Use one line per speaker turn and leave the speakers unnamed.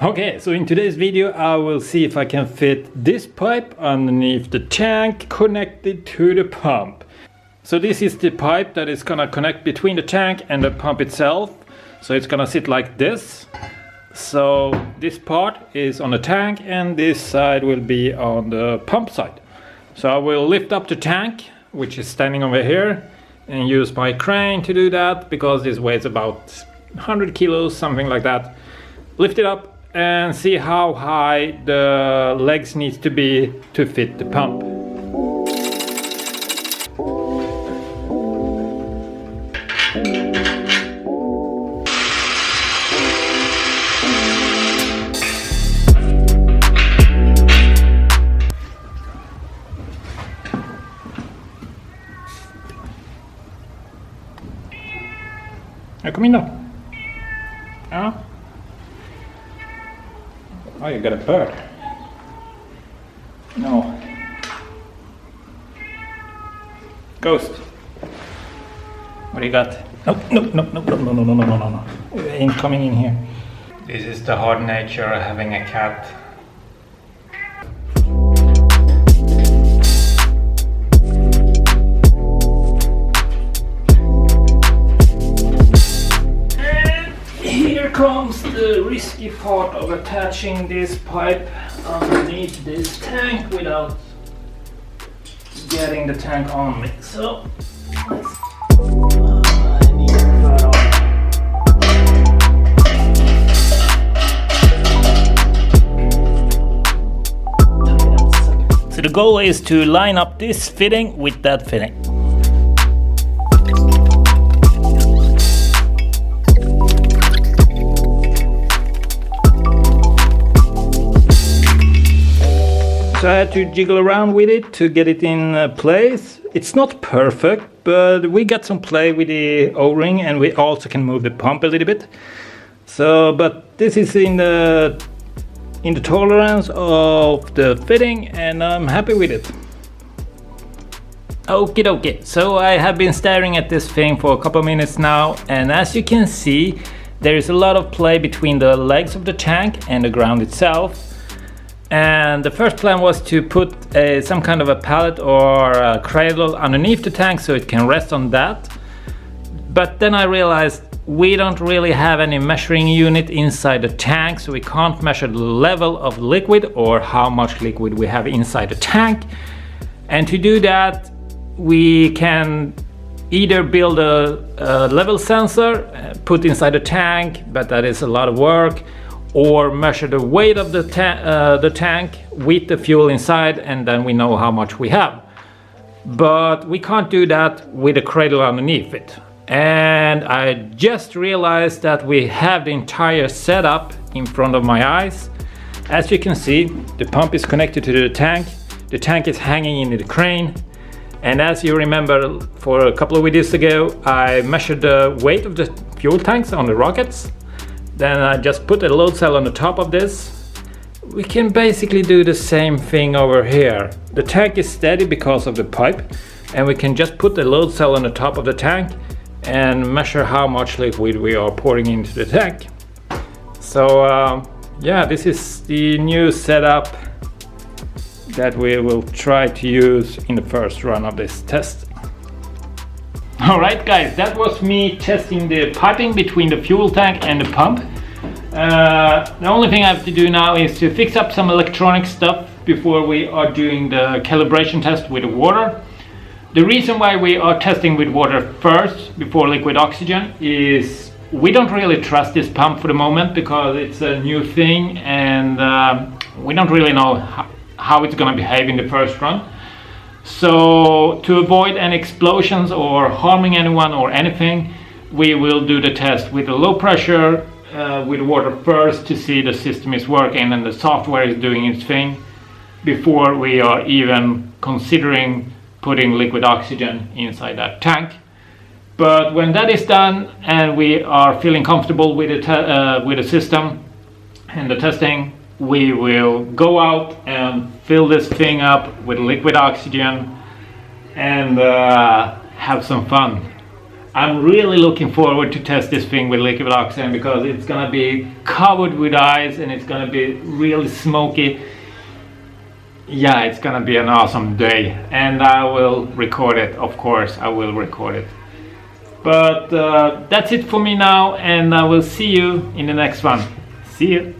Okay, so in today's video I will see if I can fit this pipe underneath the tank connected to the pump. So this is the pipe that is gonna connect between the tank and the pump itself. So it's gonna sit like this. So this part is on the tank and this side will be on the pump side. So I will lift up the tank, which is standing over here, and use my crane to do that because this weighs about 100 kilos, something like that. Lift it up and see how high the legs needs to be to fit the pump. Kom in då. Ja. Oh, you got a bird. No. Ghost. What do you got? No. You ain't coming in here. This is the hard nature of having a cat. Here comes the risky part of attaching this pipe underneath this tank without getting the tank on me. So let's I need to cut off. So the goal is to line up this fitting with that fitting. So I had to jiggle around with it to get it in place. It's not perfect, but we got some play with the O-ring and we also can move the pump a little bit. So, but this is in the tolerance of the fitting and I'm happy with it. Okie dokie, so I have been staring at this thing for a couple of minutes now, and as you can see, there is a lot of play between the legs of the tank and the ground itself. And the first plan was to put some kind of a pallet or a cradle underneath the tank so it can rest on that. But then I realized we don't really have any measuring unit inside the tank, so we can't measure the level of liquid or how much liquid we have inside the tank. And to do that, we can either build a level sensor, put inside the tank, but that is a lot of work, or measure the weight of the tank with the fuel inside, and then we know how much we have. But we can't do that with a cradle underneath it. And I just realized that we have the entire setup in front of my eyes. As you can see, the pump is connected to the tank is hanging in the crane, and as you remember for a couple of videos ago, I measured the weight of the fuel tanks on the rockets. Then I just put a load cell on the top of this. We can basically do the same thing over here. The tank is steady because of the pipe, and we can just put the load cell on the top of the tank and measure how much liquid we are pouring into the tank. So yeah, this is the new setup that we will try to use in the first run of this test. Alright guys, that was me testing the piping between the fuel tank and the pump. The only thing I have to do now is to fix up some electronic stuff before we are doing the calibration test with the water. The reason why we are testing with water first before liquid oxygen is we don't really trust this pump for the moment because it's a new thing, and we don't really know how it's going to behave in the first run. So to avoid any explosions or harming anyone or anything, we will do the test with a low pressure with water first to see the system is working and the software is doing its thing before we are even considering putting liquid oxygen inside that tank. But when that is done and we are feeling comfortable with the system and the testing, we will go out and fill this thing up with liquid oxygen and have some fun. I'm really looking forward to test this thing with liquid oxygen, because it's gonna be covered with ice and it's gonna be really smoky. Yeah, it's gonna be an awesome day, and I will record it. Of course I will record it. But that's it for me now, and I will see you in the next one. See you.